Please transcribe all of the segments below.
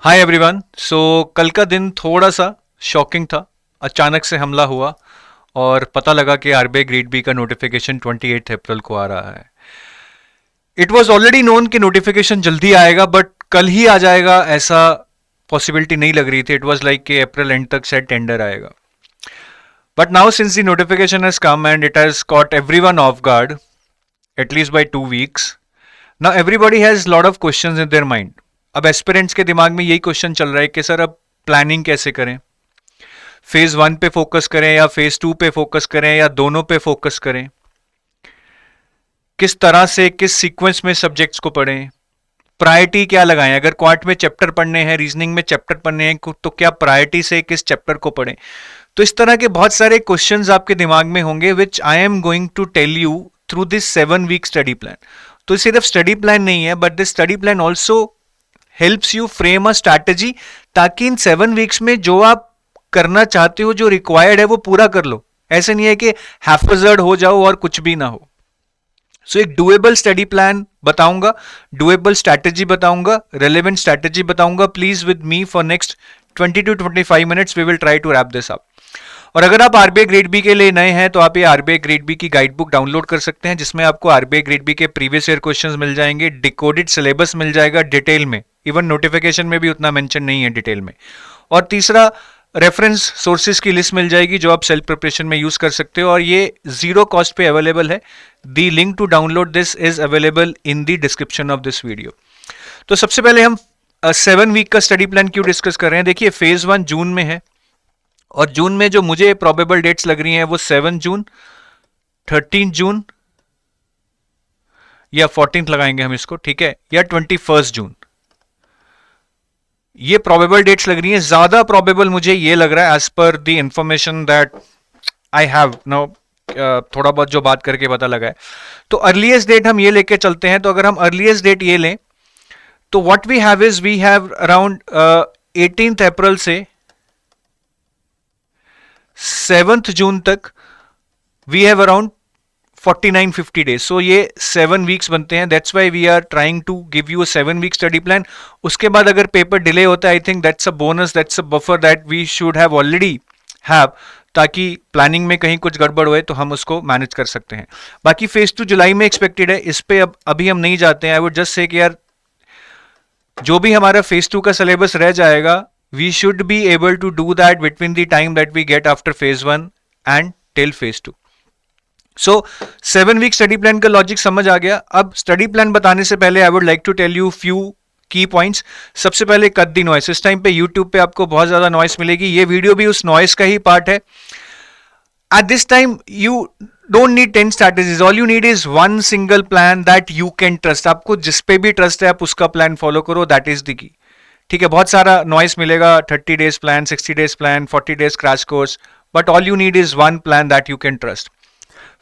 Hi everyone. कल का दिन थोड़ा सा शॉकिंग था। अचानक से हमला हुआ और पता लगा कि आरबीआई ग्रेड बी का नोटिफिकेशन 28 अप्रैल को आ रहा है। इट वाज ऑलरेडी नोन कि नोटिफिकेशन जल्दी आएगा, बट कल ही आ जाएगा ऐसा पॉसिबिलिटी नहीं लग रही थी। इट वाज लाइक कि अप्रैल एंड तक शायद टेंडर आएगा। But now since the notification has come and it has caught everyone off guard at least by 2 weeks, now everybody has lot of questions in their mind. अब aspirants के दिमाग में यही question चल रहा है कि सर अब प्लानिंग कैसे करें, फेज 1 पे फोकस करें या फेज 2 पे फोकस करें या दोनों पे फोकस करें, किस तरह से किस सीक्वेंस में सब्जेक्ट्स को पढ़ें, प्रायोरिटी क्या लगाएं। अगर क्वांट में चैप्टर पढ़ने हैं, रीजनिंग में चैप्टर पढ़ने हैं, तो क्या प्रायोरिटी से किस चैप्टर को पढ़ें। तो इस तरह के बहुत सारे क्वेश्चंस आपके दिमाग में होंगे which I am going to tell you through this 7 week study plan. तो सिर्फ स्टडी प्लान नहीं है, but this study plan also helps you frame a strategy, ताकि इन 7 weeks में जो आप करना चाहते हो, जो रिक्वायर्ड है, वो पूरा कर लो। ऐसे नहीं है कि हैफर्ड हो जाओ और कुछ भी ना हो। एक डुएबल स्टडी प्लान बताऊंगा, डुएबल स्ट्रैटेजी बताऊंगा, रेलेवेंट स्ट्रैटेजी बताऊंगा। Please with me for next 20 to 25 minutes we will try to wrap this up. और अगर आप आरबीआई ग्रेड बी के लिए नए हैं तो आप ये आरबीआई ग्रेड बी की गाइड बुक डाउनलोड कर सकते हैं, जिसमें आपको आरबीआई ग्रेड बी के प्रीवियस ईयर क्वेश्चंस मिल जाएंगे, डिकोडेड सिलेबस मिल जाएगा डिटेल में। इवन नोटिफिकेशन में भी उतना मेंशन नहीं है डिटेल में। और तीसरा, रेफरेंस सोर्सेज की लिस्ट मिल जाएगी जो आप सेल्फ प्रिपरेशन में यूज कर सकते हो, और ये जीरो कॉस्ट पे अवेलेबल है। The link to download this is available in the description of this video. तो सबसे पहले हम 7 week का स्टडी प्लान क्यों डिस्कस कर रहे हैं। देखिए, फेज 1 जून में है, और जून में जो मुझे प्रोबेबल डेट्स लग रही हैं वो 7 जून, 13 जून या 14th लगाएंगे हम इसको, ठीक है, या 21 जून। ये प्रोबेबल डेट्स लग रही हैं। ज्यादा प्रोबेबल मुझे ये लग रहा है as per the information that I have now, थोड़ा बहुत जो बात करके पता लगा है। तो अर्लीस्ट डेट हम ये लेके चलते हैं। तो अगर हम अर्लीस्ट डेट ये लें तो what we have is we have around 18th April से 7th जून तक we have around 49-50 days। So ये 7 weeks बनते हैं। That's why we are trying to give you a 7 week study plan. उसके बाद अगर पेपर डिले होता है, I think that's a bonus, that's a buffer that we should have already have, ताकि planning में कहीं कुछ गड़बड़ हुए तो हम उसको मैनेज कर सकते हैं। बाकी फेज 2 जुलाई में एक्सपेक्टेड है, इस पे अब अभी हम नहीं जाते हैं। आई वुड जस्ट से कि यार, जो भी हमारा फेज 2 का सिलेबस रह जाएगा, we should be able to do that between the time that we get after phase 1 and till phase 2। So 7 week study plan का लॉजिक समझ आ गया। अब स्टडी प्लान बताने से पहले I would like to tell you few key points. सबसे पहले कट दी नॉइस। इस टाइम पे यूट्यूब पे आपको बहुत ज्यादा नॉइस मिलेगी, ये वीडियो भी उस नॉइस का ही पार्ट है। At this time you don't need 10 strategies, all you need is one single plan that you can trust. आपको जिस पे भी ट्रस्ट है आप उसका प्लान फॉलो करो, दैट इज द की। ठीक है, बहुत सारा नॉइस मिलेगा, 30 days plan, 60 days plan, 40 days crash course, but all you need is one plan that you can trust.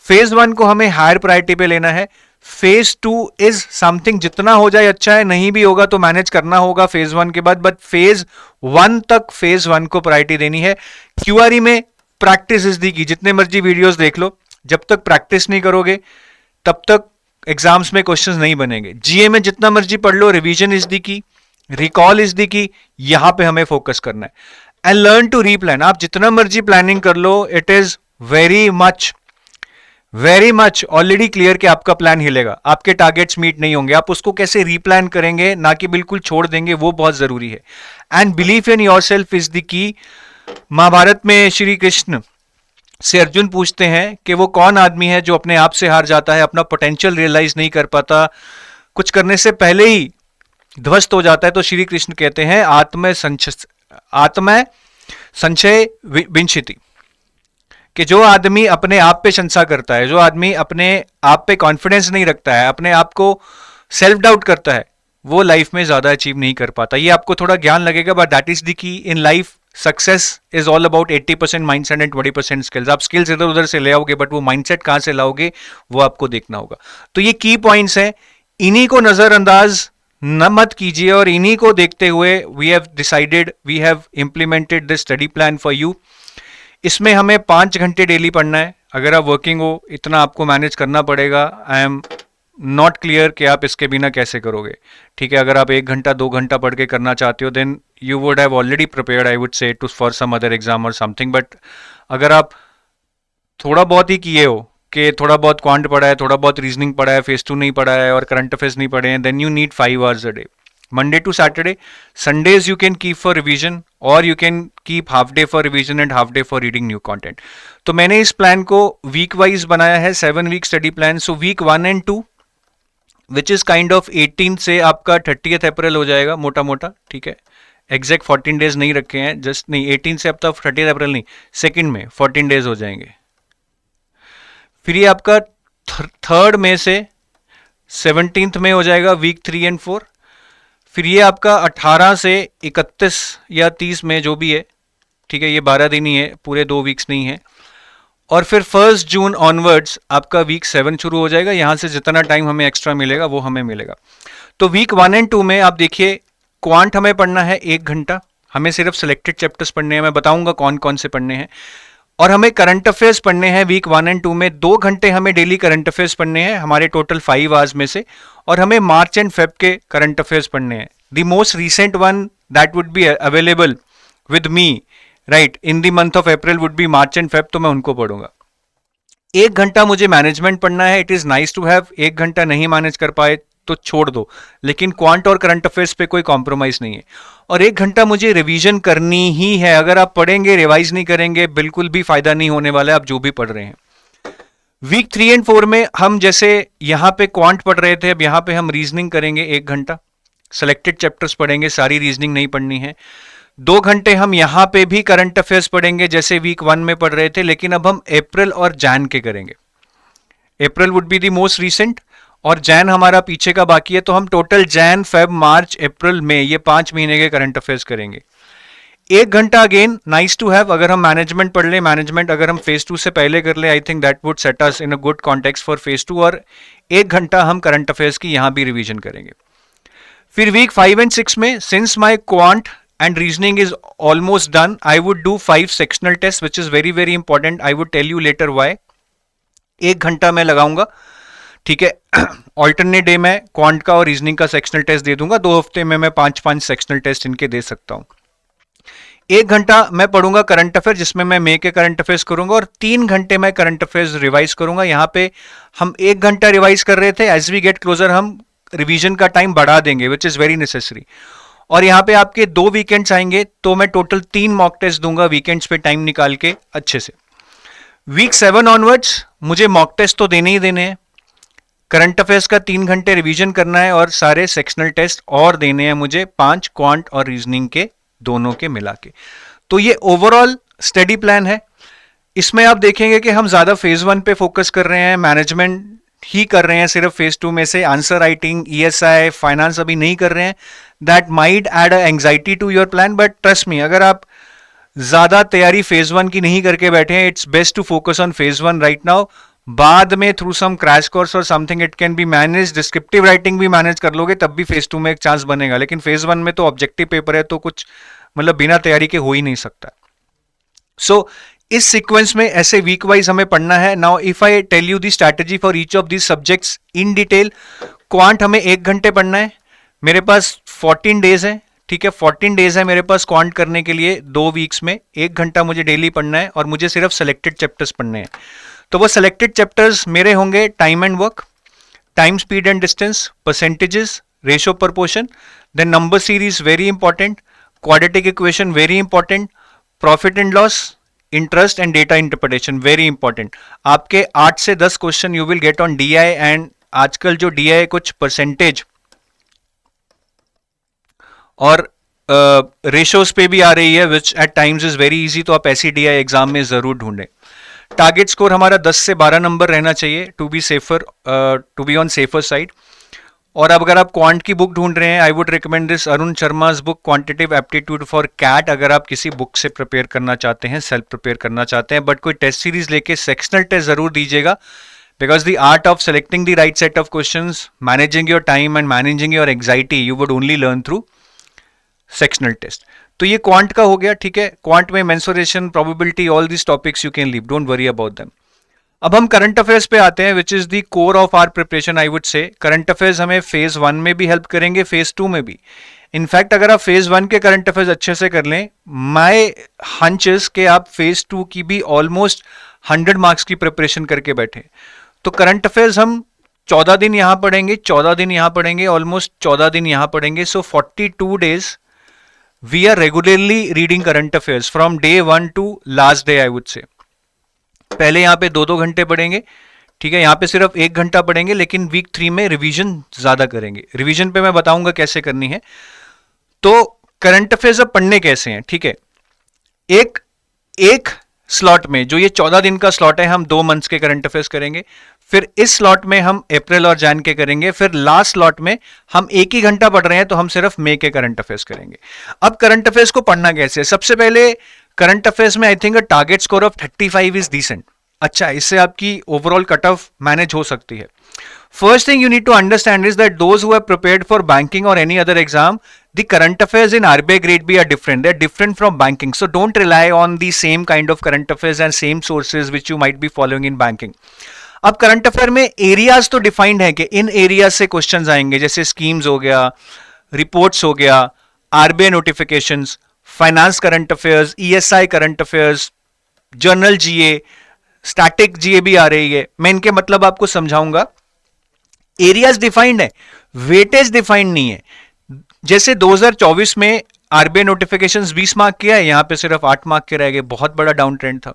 Phase 1 को हमें हायर प्रायोरिटी पे लेना है। फेज 2 इज समथिंग, जितना हो जाए अच्छा है, नहीं भी होगा तो मैनेज करना होगा फेज 1 के बाद, बट फेज 1 तक फेज 1 को प्रायोरिटी देनी है। क्यूआरई में प्रैक्टिस इज दी की, जितने मर्जी वीडियोस देख लो, जब तक प्रैक्टिस नहीं करोगे तब तक एग्जाम्स में क्वेश्चंस नहीं बनेंगे। जीए में जितना मर्जी पढ़ लो, रिवीजन इज दी की, रिकॉल इज दी की, यहां पे हमें फोकस करना है। And learn to replan. आप जितना मर्जी प्लानिंग कर लो, it is very much already clear कि आपका प्लान हिलेगा, आपके टारगेट्स मीट नहीं होंगे। आप उसको कैसे रीप्लान करेंगे, ना कि बिल्कुल छोड़ देंगे, वो बहुत जरूरी है। And believe in yourself is the key. Mahabharata में श्री कृष्ण से अर्जुन पूछते हैं कि वो कौन आदमी है जो अपने आप से हार जाता है, अपना पोटेंशियल रियलाइज नहीं कर पाता, कुछ करने से पहले ही ध्वस्त हो जाता है। तो श्री कृष्ण कहते हैं आत्म संशय विंशति, कि जो आदमी अपने आप पे शंसा करता है, जो आदमी अपने आप पे कॉन्फिडेंस नहीं रखता है, अपने आप को सेल्फ डाउट करता है, वो लाइफ में ज्यादा अचीव नहीं कर पाता। ये आपको थोड़ा ज्ञान लगेगा, बट दैट इज द की in life. Success is all about 80% mindset and 20% skills. आप स्किल्स इधर उधर से ले आओगे, बट वो माइंडसेट कहां से लाओगे वो आपको देखना होगा। तो ये की पॉइंट्स हैं, इन्हीं को नजरअंदाज न मत कीजिए, और इन्हीं को देखते हुए we have decided, we have implemented this study plan for you. इसमें हमें 5 घंटे डेली पढ़ना है। अगर आप वर्किंग हो, इतना आपको मैनेज करना पड़ेगा। आई एम नॉट क्लियर कि आप इसके बिना कैसे करोगे। ठीक है, अगर आप 1 घंटा 2 घंटा पढ़ के करना चाहते हो, then you would have already prepared, I would say, to for some other exam or something. But अगर आप थोड़ा बहुत ही किए हो कि थोड़ा बहुत क्वांट पढ़ा है, थोड़ा बहुत रीजनिंग पढ़ा है, फेस 2 नहीं पढ़ा है और करंट अफेयर्स नहीं पढ़े हैं, then you need 5 hours a day. Monday to Saturday. Sundays you can keep for revision or you can keep half day for revision and half day for reading new content. तो मैंने इस plan को week wise बनाया है, 7 week study plan. So weak 1 and 2 which is kind of 18 से आपका 30th अप्रैल हो जाएगा मोटा मोटा, ठीक है. एग्जैक्ट 14 days नहीं रखे हैं, जस्ट नहीं 18 से अब तक 30th अप्रैल नहीं, सेकेंड में 14 days हो जाएंगे. फिर ये आपका 3rd मई से 17th में हो जाएगा वीक 3 and 4. फिर ये आपका 18 से 31 या 30 में जो भी है, ठीक है, ये 12 दिन ही है, पूरे 2 वीक्स नहीं है. और फिर 1 जून ऑनवर्ड्स आपका वीक 7 शुरू हो जाएगा. यहां से जितना टाइम हमें एक्स्ट्रा मिलेगा वो हमें मिलेगा. तो वीक 1 and 2 में आप देखिए, क्वांट हमें पढ़ना है 1 घंटा. हमें सिर्फ सिलेक्टेड चैप्टर्स पढ़ने हैं, मैं बताऊंगा कौन कौन से पढ़ने हैं. और हमें करंट अफेयर्स पढ़ने हैं वीक 1 and 2 में. 2 घंटे हमें डेली करंट अफेयर्स पढ़ने हैं हमारे टोटल 5 hours में से. और हमें मार्च एंड फेब के करंट अफेयर्स पढ़ने हैं. The most recent one that would be available with me right in the month of April would B March and Feb, तो मैं उनको पढ़ूंगा. 1 घंटा मुझे मैनेजमेंट पढ़ना है. It is nice to have. 1 घंटा नहीं मैनेज कर पाए तो छोड़ दो, लेकिन क्वांट और करंट अफेयर्स पे कोई कॉम्प्रोमाइज नहीं है. और 1 घंटा मुझे रिवीजन करनी ही है. अगर आप पढ़ेंगे रिवाइज नहीं करेंगे बिल्कुल भी फायदा नहीं होने वाला है आप जो भी पढ़ रहे हैं. वीक 3 and 4 में हम जैसे यहां पे क्वांट पढ़ रहे थे, अब यहां पे हम रीजनिंग करेंगे 1 घंटा. सेलेक्टेड चैप्टर्स पढ़ेंगे, सारी रीजनिंग नहीं पढ़नी है. 2 घंटे हम यहां पे भी करंट अफेयर्स पढ़ेंगे जैसे वीक 1 में पढ़ रहे थे, लेकिन अब हम अप्रैल और जैन के करेंगे. April would be the most recent और जैन हमारा पीछे का बाकी है. तो हम total Jan, Feb, March, April, May ये 5 महीने के करंट अफेयर्स करेंगे. 1 घंटा अगेन नाइस टू हैव. अगर हम मैनेजमेंट पढ़ ले, मैनेजमेंट अगर हम फेज 2 से पहले कर ले, I think that would set us in a good context for phase 2. और 1 घंटा हम करंट अफेयर्स की यहां भी रिवीजन करेंगे. फिर वीक 5 and 6 में since my quant and reasoning is almost done, I would do 5 sectional tests which is very very important. I would tell you later why. 1 घंटा मैं लगाऊंगा, ठीक है. ऑल्टरनेट डे में क्वांट का और रीजनिंग का सेक्शनल टेस्ट दे दूंगा. 2 हफ्ते में मैं 5 सेक्शनल टेस्ट इनके दे सकता हूं. 1 घंटा मैं पढ़ूंगा करंट अफेयर जिसमें मैं मई के करंट अफेयर्स करूंगा और 3 घंटे मैं करंट अफेयर्स रिवाइज करूंगा. यहां पे हम 1 घंटा रिवाइज कर रहे थे, एज वी गेट क्लोजर हम रिवीजन का टाइम बढ़ा देंगे विच इज वेरी नेसेसरी. और यहाँ पे आपके 2 वीकेंड्स आएंगे तो मैं टोटल 3 मॉक टेस्ट दूंगा वीकेंड्स पे टाइम निकाल के अच्छे से. वीक 7 ऑनवर्ड्स मुझे मॉक टेस्ट तो देने ही देने हैं, करंट अफेयर्स का 3 घंटे रिवीजन करना है और सारे सेक्शनल टेस्ट और देने हैं मुझे 5 क्वांट और रीजनिंग के दोनों के मिला के. तो ये ओवरऑल स्टडी प्लान है. इसमें आप देखेंगे कि हम ज्यादा फेज 1 पे फोकस कर रहे हैं, मैनेजमेंट ही कर रहे हैं सिर्फ फेज 2 में से. आंसर राइटिंग, ESI, फाइनेंस अभी नहीं कर रहे हैं. That might add anxiety to your plan, but trust me अगर आप ज्यादा तैयारी फेज 1 की नहीं करके बैठे हैं, it's best to focus on phase 1 right now. बाद में थ्रू सम क्रैश कोर्स और something it can be manage. Descriptive writing भी मैनेज कर लोगे तब भी फेज 2 में एक चांस बनेगा, लेकिन फेज 1 में तो ऑब्जेक्टिव पेपर है तो कुछ मतलब बिना तैयारी के हो ही नहीं सकता. सो इस सीक्वेंस में ऐसे वीक वाइज हमें पढ़ना है. Now if I tell you the strategy for each of these subjects in detail. Quant हमें 1 घंटे पढ़ना है. मेरे पास 14 डेज है, ठीक है. 14 डेज है मेरे पास क्वांट करने के लिए 2 वीक्स में. 1 घंटा मुझे डेली पढ़ना है और मुझे सिर्फ सेलेक्टेड चैप्टर्स पढ़ने हैं. तो वो सेलेक्टेड चैप्टर्स मेरे होंगे time and work, time speed and distance, percentages, ratio proportion, then number series very important, quadratic equation very important, profit and loss, interest and data interpretation very important. आपके 8 से 10 question you will get on DI. And आजकल जो DI कुछ percentage और ratios पे भी आ रही है which at times is very easy. तो आप ऐसी DI एग्जाम में जरूर ढूंढें. टारगेट स्कोर हमारा 10 से 12 नंबर रहना चाहिए to be safer, to be on safer side. और अब अगर आप क्वांट की बुक ढूंढ रहे हैं, I would recommend this Arun Sharma's book quantitative aptitude for CAT. अगर आप किसी बुक से प्रिपेयर करना चाहते हैं, सेल्फ प्रिपेयर करना चाहते हैं, बट कोई टेस्ट सीरीज लेके सेक्शनल टेस्ट जरूर दीजिएगा. Because the art of selecting the right set of questions, managing your time and managing your anxiety you would only learn through sectional test. तो ये quant का हो गया, ठीक है. क्वांट में mensuration, probability, all this topics you can leave, don't worry about them. अब हम करंट अफेयर्स पे आते हैं which is the core of our preparation. I would say current affairs हमें फेज 1 में भी हेल्प करेंगे, फेज 2 में भी. इनफैक्ट अगर आप फेज 1 के करंट अफेयर्स अच्छे से कर लें, माय हंचेस के आप फेज 2 की भी ऑलमोस्ट 100 मार्क्स की प्रिपरेशन करके बैठे। तो करंट अफेयर्स हम 14 दिन यहां पढ़ेंगे, 14 दिन यहां पढ़ेंगे, ऑलमोस्ट 14 दिन यहां पढ़ेंगे। So 42 days we are regularly reading current affairs from day 1 to last day I would say. पहले यहां पे 2-2 घंटे पढ़ेंगे, ठीक है, यहां पे सिर्फ 1 घंटा पढ़ेंगे, लेकिन वीक 3 में रिवीजन ज्यादा करेंगे। रिवीजन पे मैं बताऊंगा कैसे करनी है। तो करंट अफेयर्स अब पढ़ने कैसे हैं, ठीक है। एक स्लॉट में, जो ये 14 दिन का स्लॉट है, हम 2 मंथ्स के करंट अफेयर्स करेंगे। फिर इस स्लॉट में हम अप्रैल और जैन के करेंगे। फिर लास्ट स्लॉट में हम 1 ही घंटा पढ़ रहे हैं तो हम सिर्फ मई के करंट अफेयर्स करेंगे। अब करंट अफेयर्स को पढ़ना कैसे है? सबसे पहले करंट अफेयर्स में I think a target score of 35 is decent. अच्छा, इससे आपकी ओवरऑल कट ऑफ मैनेज हो सकती है। First thing you need to understand is that those who have prepared for banking or any other exam, the current affairs in RBI grade B are different. They're different from banking. So don't rely on the same kind of current affairs and same sources which you might be following in banking. अब current affair में areas तो defined है कि इन area से questions आएंगे, जैसे schemes हो गया, रिपोर्ट्स हो गया, RBI notifications, finance current affairs, ESI current affairs, general GA, static GA भी आ रही है। मैं इनके मतलब आपको समझाऊंगा। एरियाज डिफाइंड है, वेटेज डिफाइंड नहीं है। जैसे 2024 में आरबीआई नोटिफिकेशंस 20 मार्क के आए, यहां पे सिर्फ 8 मार्क के रह गए, बहुत बड़ा डाउन ट्रेंड था।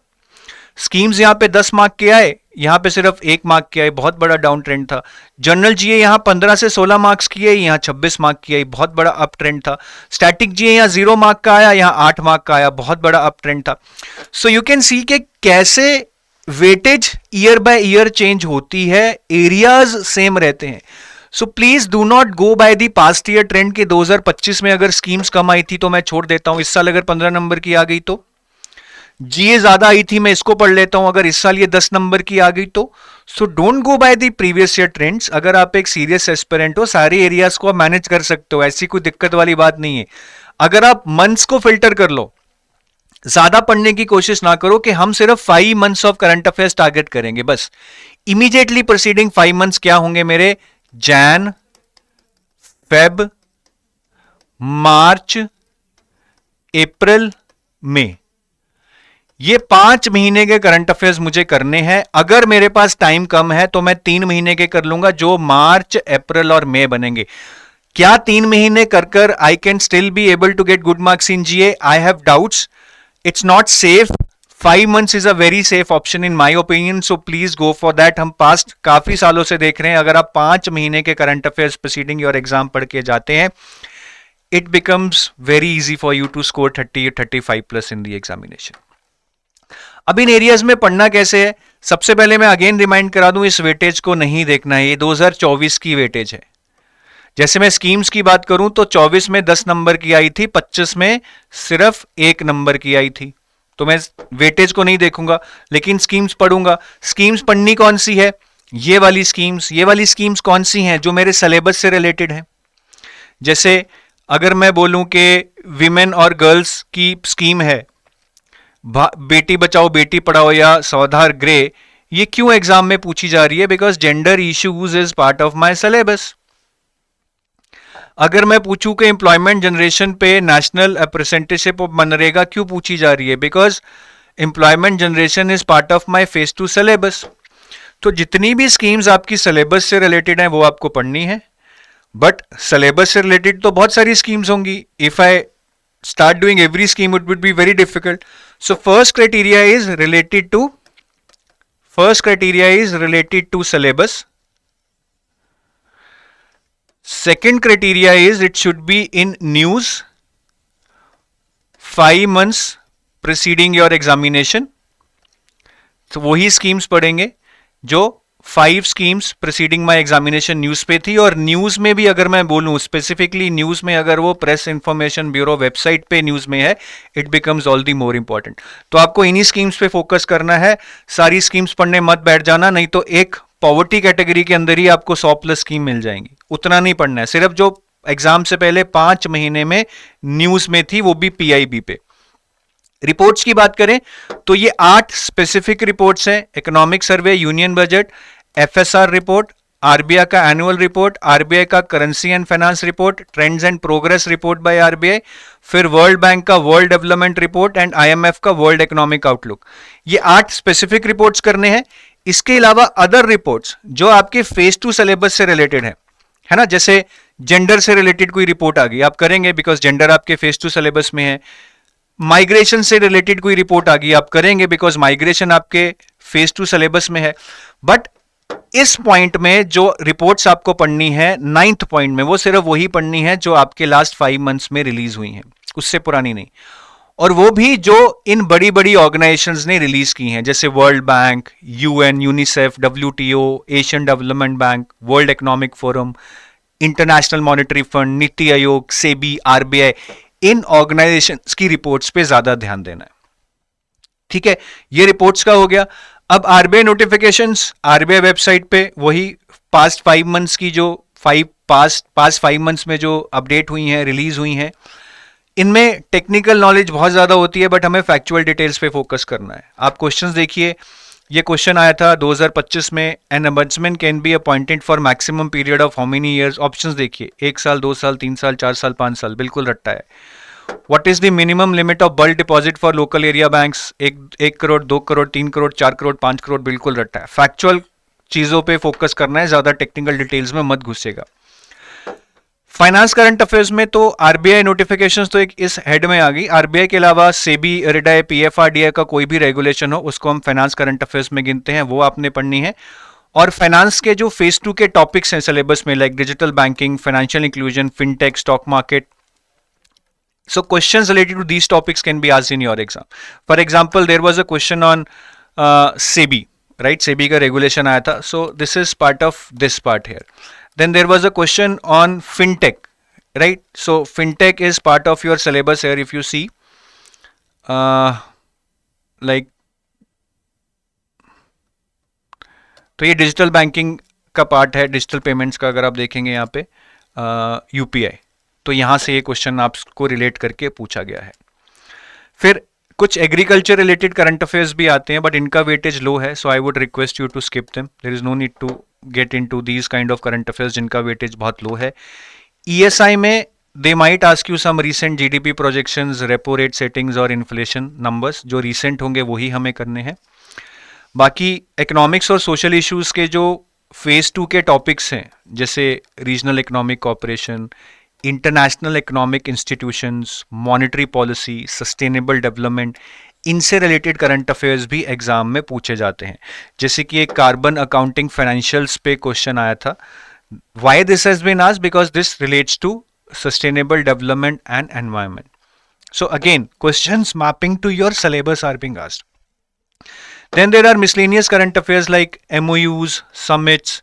स्कीम्स यहां पे 10 मार्क के आए, यहां पे सिर्फ 1 मार्क के आए, बहुत बड़ा डाउन ट्रेंड था। जनरल जीए यहां 15 से 16 मार्क्स की आई, यहां 26 मार्क की आई, बहुत बड़ा अप ट्रेंड था। स्टैटिक जीए यहां 0 मार्क का आया, यहां 8 मार्क का आया, बहुत बड़ा अप ट्रेंड था। सो यू कैन सी के कैसे weightage year by year change होती है, एरियाज सेम रहते हैं। So please do not go by the past year trend के 2025 में अगर स्कीम्स कम आई थी तो मैं छोड़ देता हूं, इस साल अगर 15 नंबर की आ गई तो। जीए ज्यादा आई थी, मैं इसको पढ़ लेता हूं, अगर इस साल ये 10 नंबर की आ गई तो। So don't go by the previous year trends. अगर आप एक सीरियस एस्पिरेंट हो, सारे एरियाज को आप मैनेज कर सकते हो, ऐसी कोई दिक्कत वाली बात नहीं है। अगर आप मंथ्स को फिल्टर कर लो, ज्यादा पढ़ने की कोशिश ना करो कि हम सिर्फ 5 months of current affairs target करेंगे बस। इमीडिएटली प्रोसीडिंग 5 मंथ्स क्या होंगे मेरे? Jain, Feb, March, April, May, ये 5 महीने के करंट अफेयर्स मुझे करने हैं। अगर मेरे पास टाइम कम है तो मैं 3 महीने के कर लूंगा, जो मार्च, अप्रैल और मई बनेंगे। क्या 3 महीने कर I can still be able to get good marks in GA? I have doubts, it's not safe. 5 months is a very safe option in my opinion, so please go for that. हम past काफी सालों से देख रहे हैं, अगर आप 5 महीने के current affairs proceeding your exam पढ़ के जाते हैं, it becomes very easy for you to score 30 or 35 plus in the examination. अब इन एरियाज में पढ़ना कैसे है? सबसे पहले मैं अगेन रिमाइंड करा दूं, इस वेटेज को नहीं देखना है, ये 2024 की वेटेज है। जैसे मैं स्कीम्स की बात करूं तो 24 में 10 नंबर की आई थी, 25 में सिर्फ 1 नंबर की आई थी, तो मैं वेटेज को नहीं देखूंगा, लेकिन स्कीम्स पढ़ूंगा। स्कीम्स पढ़नी कौन सी है? ये वाली स्कीम्स। ये वाली स्कीम्स कौन सी हैं? जो मेरे सिलेबस से रिलेटेड है। जैसे अगर मैं बोलूं कि विमेन और गर्ल्स की स्कीम है, बेटी बचाओ बेटी पढ़ाओ या स्वाधार ग्रे, ये क्यों एग्जाम में पूछी जा रही है? Because gender issues is part of my syllabus. अगर मैं पूछूं कि एम्प्लॉयमेंट जनरेशन पे नेशनल अप्रेंटिसशिप ऑफ मनरेगा क्यों पूछी जा रही है? Because employment generation is part of my phase 2 syllabus. तो जितनी भी स्कीम्स आपकी सिलेबस से रिलेटेड हैं वो आपको पढ़नी है, बट सिलेबस से रिलेटेड तो बहुत सारी स्कीम्स होंगी। If I start doing every scheme, it would be very difficult. So first criteria is related to syllabus. Second criteria is it should be in news 5 months preceding your examination. तो वही schemes पढ़ेंगे जो 5 schemes preceding my examination news पे थी। और news में भी अगर मैं बोलूं स्पेसिफिकली न्यूज में, अगर वो प्रेस इंफॉर्मेशन ब्यूरो वेबसाइट पे न्यूज में है, it becomes all the more important. तो आपको इन्हीं स्कीम्स पे फोकस करना है, सारी स्कीम्स पढ़ने मत बैठ जाना, नहीं तो एक पॉवर्टी कैटेगरी के अंदर ही आपको 100+ स्कीम मिल जाएंगी। उतना नहीं पढ़ना है, सिर्फ जो एग्जाम से पहले 5 महीने में न्यूज में थी, वो भी PIB पे। रिपोर्ट्स की बात करें तो ये 8 स्पेसिफिक रिपोर्ट्स हैं। Economic survey, union budget, FSR report, RBI का एनुअल रिपोर्ट, आरबीआई का currency and finance report, trends and progress report by RBI, फिर वर्ल्ड बैंक का world development report and IMF का वर्ल्ड इकोनॉमिक आउटलुक। ये 8 specific reports करने हैं। इसके अलावा अदर रिपोर्ट्स जो आपके फेज 2 सिलेबस से रिलेटेड है ना, जैसे जेंडर से रिलेटेड कोई रिपोर्ट आ गई, आप करेंगे बिकॉज जेंडर आपके फेज 2 सिलेबस में है। माइग्रेशन से रिलेटेड कोई रिपोर्ट आ गई, आप करेंगे बिकॉज माइग्रेशन आपके फेज 2 सिलेबस में है। बट इस पॉइंट में जो रिपोर्ट्स आपको पढ़नी है 9th पॉइंट में, वो सिर्फ वही पढ़नी है जो आपके लास्ट 5 मंथ्स में रिलीज हुई हैं, उससे पुरानी नहीं। और वो भी जो इन बड़ी बड़ी ऑर्गेनाइजेशंस ने रिलीज की हैं, जैसे world bank, UN, UNICEF, WTO, Asian development bank, world economic forum, international monetary fund, NITI Aayog, SEBI, RBI, इन ऑर्गेनाइजेशंस की रिपोर्ट्स पे ज्यादा ध्यान देना है। ठीक है, ये रिपोर्ट्स का हो गया। अब आरबीआई नोटिफिकेशंस, आरबीआई वेबसाइट पे वही पास्ट 5 मंथ्स की जो पास्ट 5 मंथ्स में जो अपडेट हुई हैं, रिलीज हुई हैं, इनमें टेक्निकल नॉलेज बहुत ज्यादा होती है, बट हमें फैक्चुअल डिटेल्स पे फोकस करना है। आप क्वेश्चंस देखिए, ये क्वेश्चन आया था 2025 में, an ombudsman can be appointed for maximum period of how many years. Options देखिए, 1 साल, 2 साल, 3 साल, 4 साल, 5 साल, बिल्कुल रट्टा है। What is the minimum limit of bulk deposit for local area banks? 1 crore, 2 crore, 3 crore, 4 crore, 5 crore, बिल्कुल रट्टा है। फैक्चुअल चीजों पे फोकस करना है, ज्यादा टेक्निकल डिटेल्स में मत घुसेगा। फाइनेंस करंट अफेयर्स में तो आरबीआई नोटिफिकेशंस तो एक इस हेड में आ गई। आरबीआई के अलावा सेबी, इरिडाई, पीएफआरडीआई का कोई भी रेगुलेशन हो, उसको हम फाइनेंस करंट अफेयर्स में गिनते हैं, वो आपने पढ़नी है। और फाइनेंस के जो फेज 2 के टॉपिक्स हैं सिलेबस में, like digital banking, financial inclusion, fintech, stock market, so questions related to these topics can be asked in your exam. For example, there was a question on SEBI, right? SEBI का regulation आया था, so this is part of this part here. Then there was a question on fintech, right? So fintech is part of your syllabus here. If you see, like, तो ये digital banking का part है, digital payments का। अगर आप देखेंगे यहाँ पे यूपीआई, तो यहां से ये क्वेश्चन आपको रिलेट करके पूछा गया है। फिर कुछ एग्रीकल्चर रिलेटेड करंट अफेयर्स भी आते हैं, बट इनका वेटेज लो है, so I would request you to skip them. There is no need to get into these kind of current affairs जिनका वेटेज बहुत लो है। ईएसआई में they might ask you some recent GDP projections, repo rate settings और inflation numbers, जो recent होंगे वही हमें करने हैं। बाकी इकोनॉमिक्स और सोशल इश्यूज के जो फेज 2 के टॉपिक्स हैं, जैसे regional economic cooperation, international economic institutions, monetary policy, sustainable development, इनसे रिलेटेड करंट अफेयर्स भी एग्जाम में पूछे जाते हैं। जैसे कि एक कार्बन अकाउंटिंग फाइनेंशियल्स पे क्वेश्चन आया था। Why this has been asked? Because this relates to sustainable development and environment. So again questions mapping to your syllabus are being asked. Then there are miscellaneous current affairs like MOUs, summits,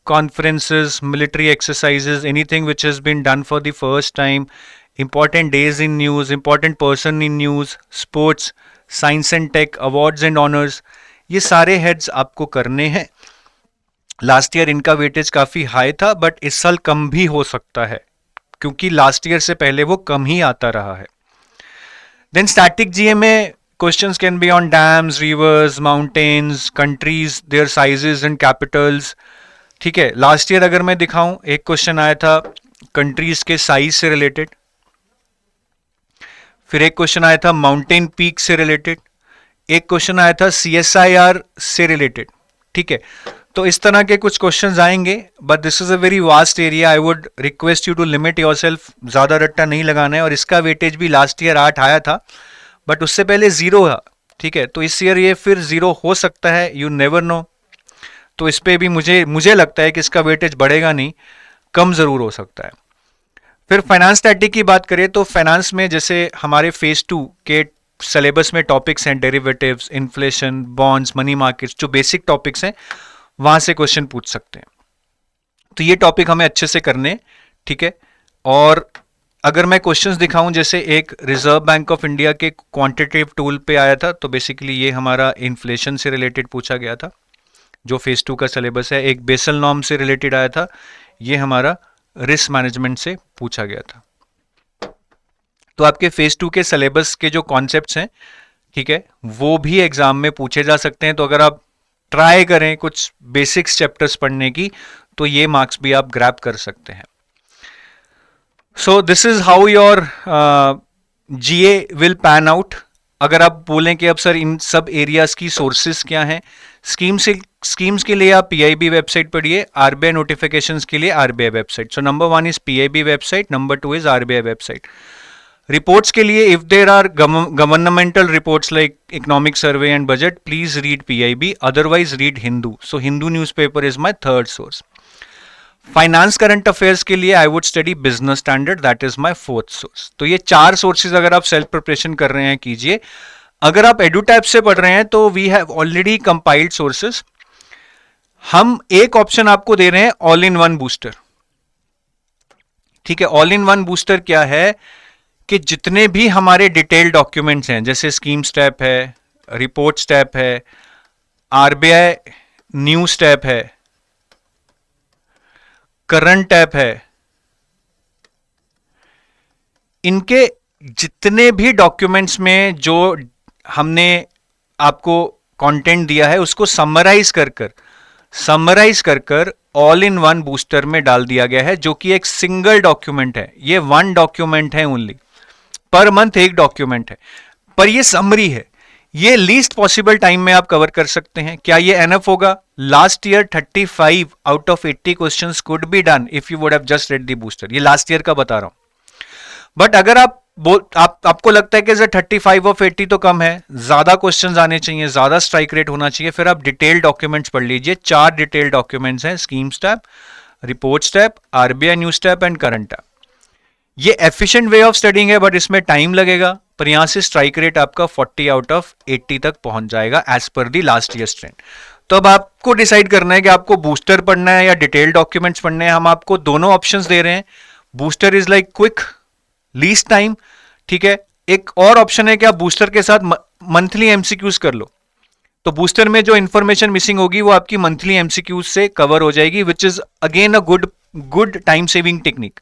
conferences, military exercises, anything which has been done for the first time, important days in news, important person in news, sports, science and tech, awards and honors. ये सारे heads आपको करने हैं. Last year इनका weightage काफी high था, but इस साल कम भी हो सकता है क्योंकि लास्ट ईयर से पहले वो कम ही आता रहा है. देन स्टैटिक जीए में questions can be on dams, rivers, mountains, countries, their sizes and capitals. ठीक है, लास्ट ईयर अगर मैं दिखाऊं, एक क्वेश्चन आया था कंट्रीज के साइज से रिलेटेड, फिर एक क्वेश्चन आया था माउंटेन पीक से रिलेटेड, एक क्वेश्चन आया था CSIR से रिलेटेड. ठीक है, तो इस तरह के कुछ क्वेश्चंस आएंगे, but this is a very vast area. I would request you to limit yourself, ज्यादा रट्टा नहीं लगाना है. और इसका वेटेज भी लास्ट ईयर 8 आया था, बट उससे पहले 0 था. ठीक है, तो इस ईयर ये फिर 0 हो सकता है, यू नेवर नो. तो इस पे भी मुझे लगता है कि इसका वेटेज बढ़ेगा नहीं, कम जरूर हो सकता है. फिर फाइनेंस स्टैटिक की बात करें तो फाइनेंस में जैसे हमारे फेज 2 के सिलेबस में टॉपिक्स हैं derivatives, inflation, bonds, money markets, जो बेसिक टॉपिक्स हैं वहां से क्वेश्चन पूछ सकते हैं. तो ये टॉपिक हमें अच्छे से करने. ठीक है, और अगर मैं क्वेश्चंस दिखाऊं, जैसे एक रिजर्व बैंक ऑफ इंडिया के क्वांटिटेटिव टूल पे आया था, तो बेसिकली ये हमारा इन्फ्लेशन से रिलेटेड पूछा गया था जो फेज 2 का सिलेबस है. एक बेसल नॉर्म से रिलेटेड आया था, ये हमारा रिस्क मैनेजमेंट से पूछा गया था. तो आपके फेज 2 के सिलेबस के जो कॉन्सेप्ट्स हैं, ठीक है, वो भी एग्जाम में पूछे जा सकते हैं. तो अगर आप ट्राई करें कुछ बेसिक्स चैप्टर्स पढ़ने की, तो ये मार्क्स भी आप ग्रैब कर सकते हैं. So this is how your GA will pan out. अगर आप बोलें कि अब सर इन सब एरियाज की सोर्सेज क्या हैं, स्कीम्स के लिए आप पीआईबी वेबसाइट पढ़िए, आरबीआई नोटिफिकेशंस के लिए RBI website. So number 1 is PIB website, number 2 is RBI website. Reports के लिए if there are governmental reports like economic survey and budget, please read PIB, otherwise read Hindu. So Hindu newspaper is my third source. Finance current affairs के लिए I would study Business Standard, that is my fourth source. तो ये 4 sources अगर आप self preparation कर रहे हैं कीजिए. अगर आप एडुटैब से पढ़ रहे हैं तो we have already compiled sources. हम एक ऑप्शन आपको दे रहे हैं, ऑल इन वन बूस्टर. ठीक है, ऑल इन वन बूस्टर क्या है कि जितने भी हमारे डिटेल डॉक्यूमेंट्स हैं, जैसे स्कीम स्टेप है, रिपोर्ट स्टेप है, आरबीआई न्यूज स्टेप है, करंट टैब है, इनके जितने भी डॉक्यूमेंट्स में जो हमने आपको कंटेंट दिया है उसको समराइज कर ऑल इन वन बूस्टर में डाल दिया गया है, जो कि एक सिंगल डॉक्यूमेंट है. ये 1 डॉक्यूमेंट है ओनली, पर मंथ एक डॉक्यूमेंट है, पर ये समरी है. ये लीस्ट पॉसिबल टाइम में आप कवर कर सकते हैं. क्या ये एनफ होगा? Last year 35 out of 80 questions could be done if you would have just read the booster. ये लास्ट ईयर का बता रहा हूं. बट अगर आपको लगता है कि 35 ऑफ 80 तो कम है, ज्यादा क्वेश्चंस आने चाहिए, ज्यादा स्ट्राइक रेट होना चाहिए, फिर आप डिटेल डॉक्यूमेंट्स पढ़ लीजिए. 4 डिटेल डॉक्यूमेंट्स हैं, scheme step, report step, RBI news step and current step. ये एफिशिएंट वे ऑफ स्टडिंग है, बट इसमें टाइम लगेगा. पर यहां से स्ट्राइक रेट आपका 40 आउट ऑफ 80 तक पहुंच जाएगा एज पर दी लास्ट ईयर ट्रेंड. तो अब आपको डिसाइड करना है कि आपको बूस्टर पढ़ना है या डिटेल डॉक्यूमेंट्स पढ़ने हैं. हम आपको दोनों ऑप्शंस दे रहे हैं. Booster is like quick, least time. ठीक है, एक और ऑप्शन है कि आप बूस्टर के साथ मंथली एमसीक्यूज कर लो. तो बूस्टर में जो इंफॉर्मेशन मिसिंग होगी वो आपकी मंथली एमसीक्यूज से कवर हो जाएगी, which is again a good time saving technique.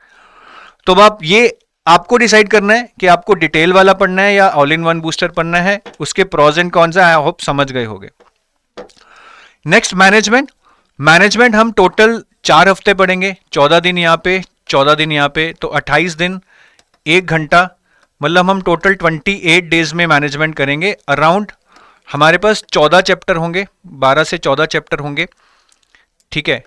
तो अब ये आपको डिसाइड करना है कि आपको डिटेल वाला पढ़ना है या ऑल इन वन बूस्टर पढ़ना है. उसके pros and cons I hope समझ गए होंगे. नेक्स्ट मैनेजमेंट हम टोटल 4 हफ्ते पढ़ेंगे. 14 दिन यहाँ पे, 14 दिन यहाँ पे, तो 28 दिन 1 घंटा, मतलब हम टोटल 28 डेज में मैनेजमेंट करेंगे. अराउंड हमारे पास 14 चैप्टर होंगे, 12 से 14 चैप्टर होंगे. ठीक है,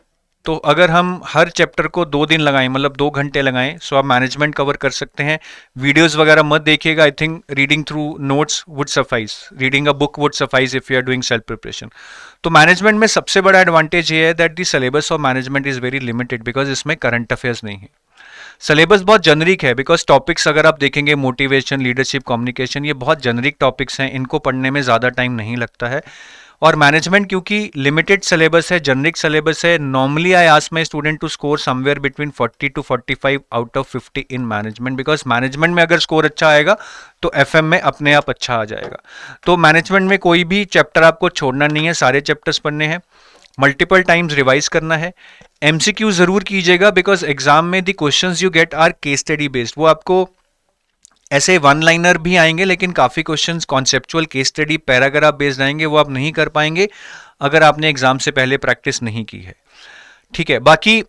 तो अगर हम हर चैप्टर को 2 दिन लगाएं, मतलब 2 घंटे लगाएं, सो आप मैनेजमेंट कवर कर सकते हैं. वीडियोस वगैरह मत देखिएगा. I think reading through notes would suffice, reading a book would suffice if you are doing self preparation. तो मैनेजमेंट में सबसे बड़ा एडवांटेज ये है that the syllabus of management is very limited, because इसमें करंट अफेयर्स नहीं है. Syllabus बहुत जेनरिक है, बिकॉज टॉपिक्स अगर आप देखेंगे मोटिवेशन, लीडरशिप, कम्युनिकेशन, ये बहुत जेनरिक टॉपिक्स हैं. इनको पढ़ने में ज़्यादा टाइम नहीं लगता है. और मैनेजमेंट क्योंकि लिमिटेड सिलेबस है, जेनरिक सिलेबस है, normally I ask my student to score somewhere between 40 to 45 out of 50 in management, because management में अगर स्कोर अच्छा आएगा तो एफएम में अपने आप अच्छा आ जाएगा. तो मैनेजमेंट में कोई भी चैप्टर आपको छोड़ना नहीं है, सारे चैप्टर्स पढ़ने हैं, मल्टीपल टाइम्स रिवाइज करना है. एमसीक्यू जरूर कीजिएगा, बिकॉज एग्जाम में the questions you get are case study based. वो आपको ऐसे 1 लाइनर भी आएंगे, लेकिन काफ़ी questions conceptual, case study, paragraph based आएंगे. वो आप नहीं कर पाएंगे अगर आपने एग्जाम से पहले प्रैक्टिस नहीं की है. ठीक है, बाकी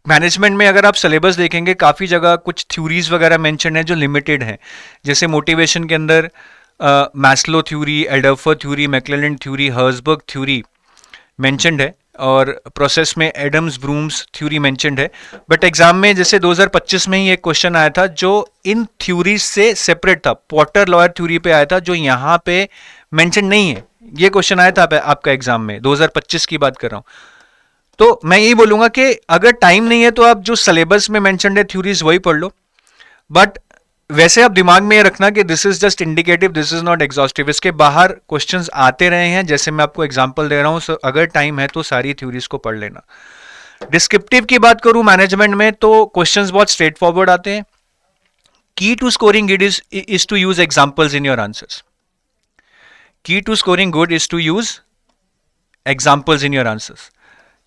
मैनेजमेंट में अगर आप सिलेबस देखेंगे, काफ़ी जगह कुछ थ्योरीज वगैरह मेंशन है जो लिमिटेड है. जैसे मोटिवेशन के अंदर Maslow theory, Alderfer theory, McClelland theory, Herzberg theory mentioned है, और प्रोसेस में एडम्स ब्रूम्स थ्योरी मेंशनड है. बट एग्जाम में जैसे 2025 में ही एक क्वेश्चन आया था जो इन थ्योरीज से सेपरेट था, पॉटर लॉयर थ्योरी पे आया था, जो यहाँ पे मेंशन नहीं है. ये क्वेश्चन आया था आपका एग्जाम में, 2025 की बात कर रहा हूँ. तो मैं यही बोलूंगा कि अगर टाइम नहीं है तो आप जो सिलेबस में मेंशनड है थ्योरीज वही पढ़ लो. बट वैसे आप दिमाग में ये रखना कि this is just indicative, this is not exhaustive. इसके बाहर क्वेश्चंस आते रहे हैं, जैसे मैं आपको एग्जांपल दे रहा हूं. सो अगर टाइम है तो सारी थ्योरीज को पढ़ लेना. डिस्क्रिप्टिव की बात करूं मैनेजमेंट में, तो क्वेश्चंस बहुत स्ट्रेट फॉरवर्ड आते हैं. Key to scoring it is to use examples in your answers. Key to scoring good is to use examples in your answers.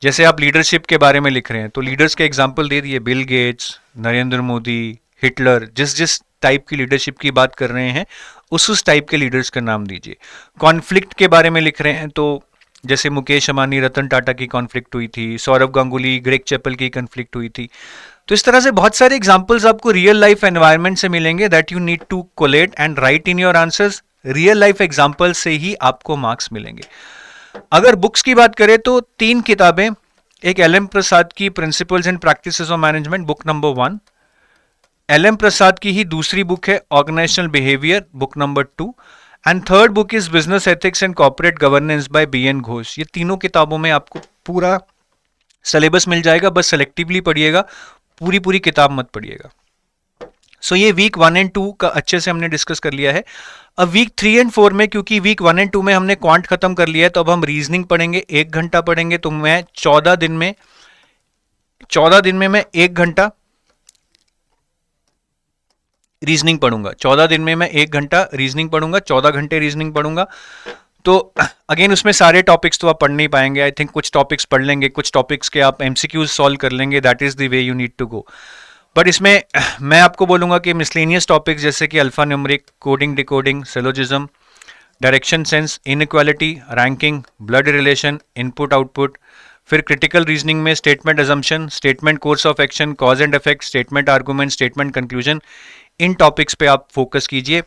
जैसे आप लीडरशिप के बारे में लिख रहे हैं तो लीडर्स के एग्जाम्पल दे दिए, Bill Gates, Narendra Modi, Hitler. जिस टाइप की लीडरशिप की बात कर रहे हैं उस टाइप के लीडर्स का नाम दीजिए. कॉन्फ्लिक्ट के बारे में लिख रहे हैं तो जैसे मुकेश अंबानी रतन टाटा की कॉन्फ्लिक्ट हुई थी, सौरव गांगुली ग्रेग चैपल की कॉन्फ्लिक्ट हुई थी। तो इस तरह से बहुत सारे एग्जांपल्स आपको रियल लाइफ एनवायरनमेंट से मिलेंगे that you need to collate and write in your answers. Real life example से ही आपको मार्क्स मिलेंगे। अगर बुक्स की बात करें तो 3 किताबें, एक एल.एम. प्रसाद की principles and practices of management book number 1, L M. Prasad की ही दूसरी बुक है organisational behaviour book number 2, and third book is business ethics and corporate governance by B N. Ghosh. ये तीनों किताबों में आपको पूरा सिलेबस मिल जाएगा, बस सेलेक्टिवली पढ़िएगा, पूरी पूरी किताब मत पढ़िएगा। सो ये वीक 1 एंड 2 का अच्छे से हमने डिस्कस कर लिया है। अब वीक 3 एंड 4 में, क्योंकि वीक 1 एंड 2 में हमने क्वांट खत्म कर लिया है, तो अब हम रीजनिंग पढ़ेंगे, 1 घंटा पढ़ेंगे। तो मैं 14 दिन में मैं 1 घंटा रीजनिंग पढ़ूंगा। 14 दिन में मैं 1 घंटा रीजनिंग पढ़ूंगा, 14 घंटे रीजनिंग पढ़ूंगा। तो अगेन उसमें सारे टॉपिक्स तो आप पढ़ नहीं पाएंगे, आई थिंक कुछ टॉपिक्स पढ़ लेंगे, कुछ टॉपिक्स के आप एमसीक्यूज सॉल्व कर लेंगे, that is the way you need to go. But इसमें मैं आपको बोलूंगा कि मिसलेनियस टॉपिक्स जैसे कि alpha numeric, coding decoding, syllogism, direction sense, inequality, ranking, blood relation, input output, फिर क्रिटिकल रीजनिंग में statement assumption, statement course of action, cause and effect, statement argument, statement conclusion, इन टॉपिक्स पे आप focus कीजिए।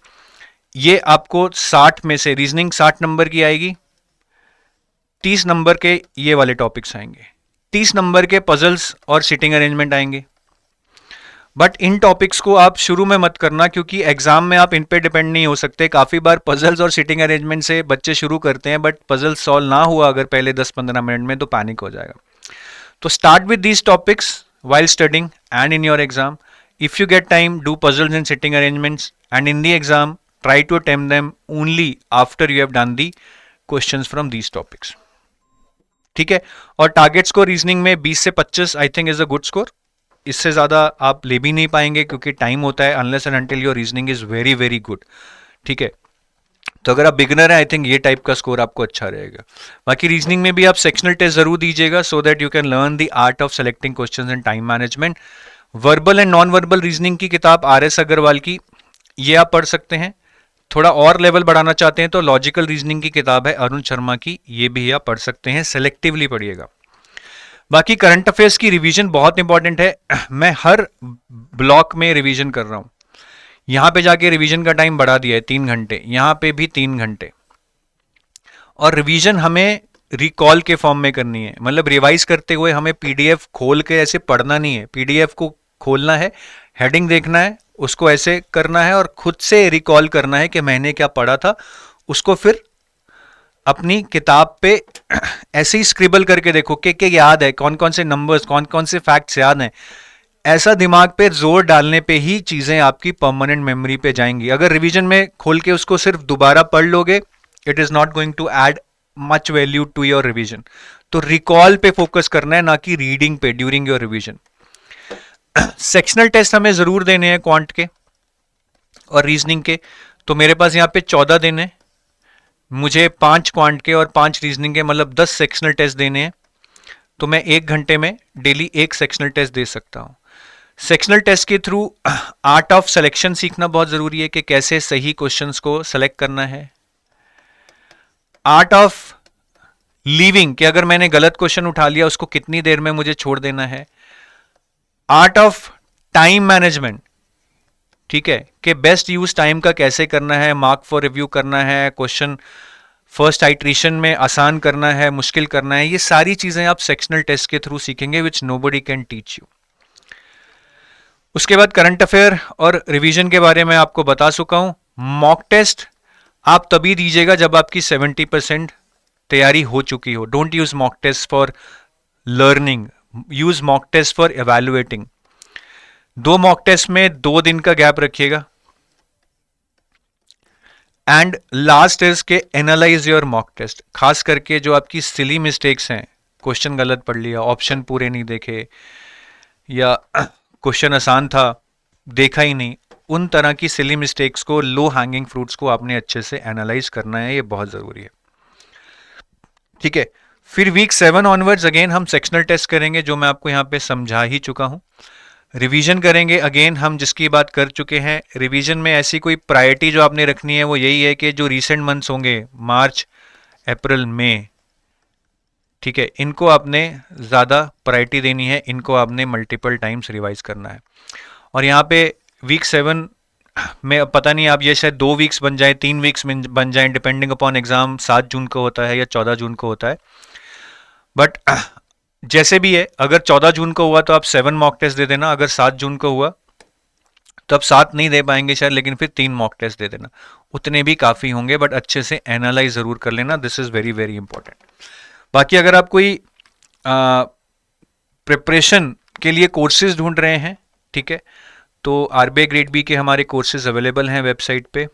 ये आपको 60 में से रीजनिंग 60 नंबर की आएगी, 30 नंबर के ये वाले टॉपिक्स आएंगे, 30 नंबर के पजल्स और सिटिंग अरेंजमेंट आएंगे। बट इन टॉपिक्स को आप शुरू में मत करना, क्योंकि एग्जाम में आप इन पे डिपेंड नहीं हो सकते। काफी बार पजल्स और सिटिंग अरेंजमेंट से बच्चे शुरू करते हैं, बट पजल सॉल्व ना हुआ अगर पहले 10-15 मिनट में, तो पैनिक हो जाएगा। तो start with these topics while studying and in your exam. If you get time, do puzzles and sitting arrangements, and in the exam try to attempt them only after you have done the questions from these topics. ठीक है, और target score reasoning में 20 से 25 I think is a good score. इससे ज्यादा आप ले भी नहीं पाएंगे क्योंकि टाइम होता है, unless and until your reasoning is very very good. ठीक है, तो अगर आप बिगनर हैं, आई थिंक ये टाइप का स्कोर आपको अच्छा रहेगा। बाकी रीजनिंग में भी आप सेक्शनल टेस्ट जरूर दीजिएगा, so that you can learn the art of selecting questions and time management. Verbal and non verbal reasoning की किताब आर.एस. अग्रवाल की, ये आप पढ़ सकते हैं। थोड़ा और लेवल बढ़ाना चाहते हैं तो लॉजिकल रीजनिंग की किताब है अरुण शर्मा की, ये भी आप पढ़ सकते हैं, सेलेक्टिवली पढ़िएगा। बाकी करंट अफेयर्स की रिवीजन बहुत इंपॉर्टेंट है। मैं हर ब्लॉक में रिवीजन कर रहा हूं। यहां पे जाके रिवीजन का टाइम बढ़ा दिया है 3 घंटे, यहां पे भी 3 घंटे। और रिवीजन हमें रिकॉल के फॉर्म में करनी है, मतलब रिवाइज करते हुए हमें पीडीएफ खोल के ऐसे पढ़ना नहीं है। पीडीएफ को खोलना है, हेडिंग देखना है, उसको ऐसे करना है और खुद से रिकॉल करना है कि मैंने क्या पढ़ा था। उसको फिर अपनी किताब पे ऐसे ही स्क्रिबल करके देखो कि याद है, कौन कौन से नंबर्स, कौन कौन से फैक्ट्स याद हैं। ऐसा दिमाग पे जोर डालने पे ही चीजें आपकी परमानेंट मेमोरी पे जाएंगी। अगर रिवीजन में खोल के उसको सिर्फ दोबारा पढ़ लोगे, it is not going to add much value to your revision. तो रिकॉल पे फोकस करना है, ना कि रीडिंग पे during your revision. Sectional test हमें जरूर देने हैं क्वांट के और रीजनिंग के। तो मेरे पास यहाँ पे 14 दिन है, मुझे 5 क्वांट के और 5 रीजनिंग के, मतलब 10 सेक्शनल टेस्ट देने हैं। तो मैं 1 घंटे में डेली 1 सेक्शनल टेस्ट दे सकता हूं। सेक्शनल टेस्ट के थ्रू आर्ट ऑफ सिलेक्शन सीखना बहुत जरूरी है कि कैसे सही क्वेश्चंस को सेलेक्ट करना है। आर्ट ऑफ लीविंग, कि अगर मैंने गलत क्वेश्चन उठा लिया उसको कितनी देर में मुझे छोड़ देना है। आर्ट ऑफ टाइम मैनेजमेंट, ठीक है, कि बेस्ट यूज टाइम का कैसे करना है, मार्क फॉर रिव्यू करना है, क्वेश्चन फर्स्ट आइट्रेशन में आसान करना है, मुश्किल करना है। ये सारी चीजें आप सेक्शनल टेस्ट के थ्रू सीखेंगे, विच नोबडी कैन टीच यू। उसके बाद करंट अफेयर और रिवीजन के बारे में आपको बता चुका हूं। मॉक टेस्ट आप तभी दीजिएगा जब आपकी 70% तैयारी हो चुकी हो। Don't use mock test for learning, use mock test for evaluating. 2 mock test में 2 दिन का गैप रखिएगा। एंड लास्ट इज के एनालाइज योर मॉक टेस्ट, खास करके जो आपकी सिली मिस्टेक्स हैं, क्वेश्चन गलत पढ़ लिया, ऑप्शन पूरे नहीं देखे, या क्वेश्चन आसान था देखा ही नहीं, उन तरह की सिली मिस्टेक्स को, लो हैंगिंग फ्रूट्स को आपने अच्छे से एनालाइज करना है, ये बहुत जरूरी है। ठीक है, फिर वीक 7 ऑनवर्ड्स अगेन हम सेक्शनल टेस्ट करेंगे, जो मैं आपको यहां पे समझा ही चुका हूं। रिवीजन करेंगे, अगेन हम जिसकी बात कर चुके हैं। रिवीजन में ऐसी कोई प्रायोरिटी जो आपने रखनी है वो यही है कि जो रीसेंट मंथ्स होंगे, मार्च, अप्रैल, मई, ठीक है, इनको आपने ज़्यादा प्रायोरिटी देनी है, इनको आपने मल्टीपल टाइम्स रिवाइज करना है। और यहाँ पे वीक 7 में अब पता नहीं, आप ये शायद 2 वीक्स बन जाए, 3 वीक्स बन जाए, डिपेंडिंग अपॉन एग्जाम 7 जून को होता है या 14 जून को होता है। बट जैसे भी है, अगर 14 जून को हुआ तो आप 7 मॉक टेस्ट दे देना, अगर 7 जून को हुआ तो आप 7 नहीं दे पाएंगे शायद, लेकिन फिर 3 मॉक टेस्ट दे देना, उतने भी काफ़ी होंगे। बट अच्छे से एनालाइज ज़रूर कर लेना, this is very very important. बाकी अगर आप कोई प्रिपरेशन के लिए कोर्सेज ढूंढ रहे हैं, ठीक है, तो आरबीआई ग्रेड बी के हमारे कोर्सेज अवेलेबल हैं वेबसाइट पे।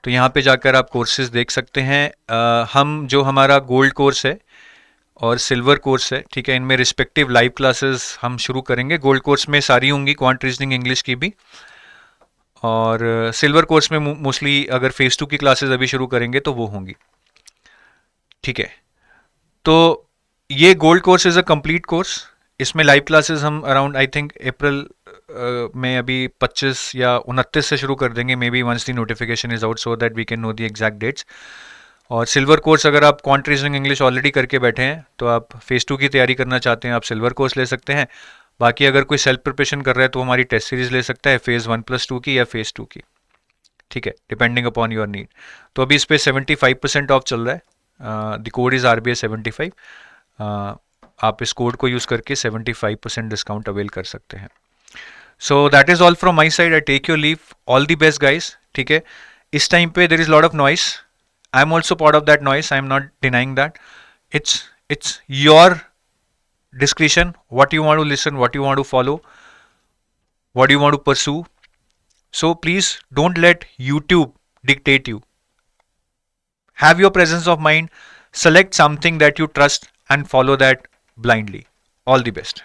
तो यहाँ पे जाकर आप कोर्सेज देख सकते हैं। हम जो हमारा गोल्ड कोर्स है और सिल्वर कोर्स है, ठीक है, इनमें रिस्पेक्टिव लाइव क्लासेस हम शुरू करेंगे। गोल्ड कोर्स में सारी होंगी, क्वांट रीजनिंग इंग्लिश की भी, और सिल्वर कोर्स में मोस्टली अगर फेज 2 की क्लासेस अभी शुरू करेंगे तो वो होंगी, ठीक है। तो ये gold course is a complete course, इसमें लाइव क्लासेस हम अराउंड आई थिंक अप्रैल में अभी 25 या 29 से शुरू कर देंगे, maybe once the notification is out, so that we can know the exact dates. और सिल्वर कोर्स अगर आप क्वांट रीजनिंग इंग्लिश ऑलरेडी करके बैठे हैं तो आप फेज 2 की तैयारी करना चाहते हैं, आप सिल्वर कोर्स ले सकते हैं। बाकी अगर कोई सेल्फ प्रिपरेशन कर रहा है तो हमारी टेस्ट सीरीज ले सकता है, फेज 1+2 की या फेज 2 की, ठीक है, डिपेंडिंग अपॉन योर नीड। तो अभी इस पर 75% ऑफ चल रहा है, द कोड इज RBI 75। आप इस कोड को यूज़ करके 75% डिस्काउंट अवेल कर सकते हैं। So that is all from my side, I take your leave, all the best guys, ठीक है। इस टाइम पे there is lot of noise, I am also part of that noise, I am not denying that. It's your discretion, what you want to listen, what you want to follow, what you want to pursue. So please don't let YouTube dictate you. Have your presence of mind, select something that you trust and follow that blindly. All the best.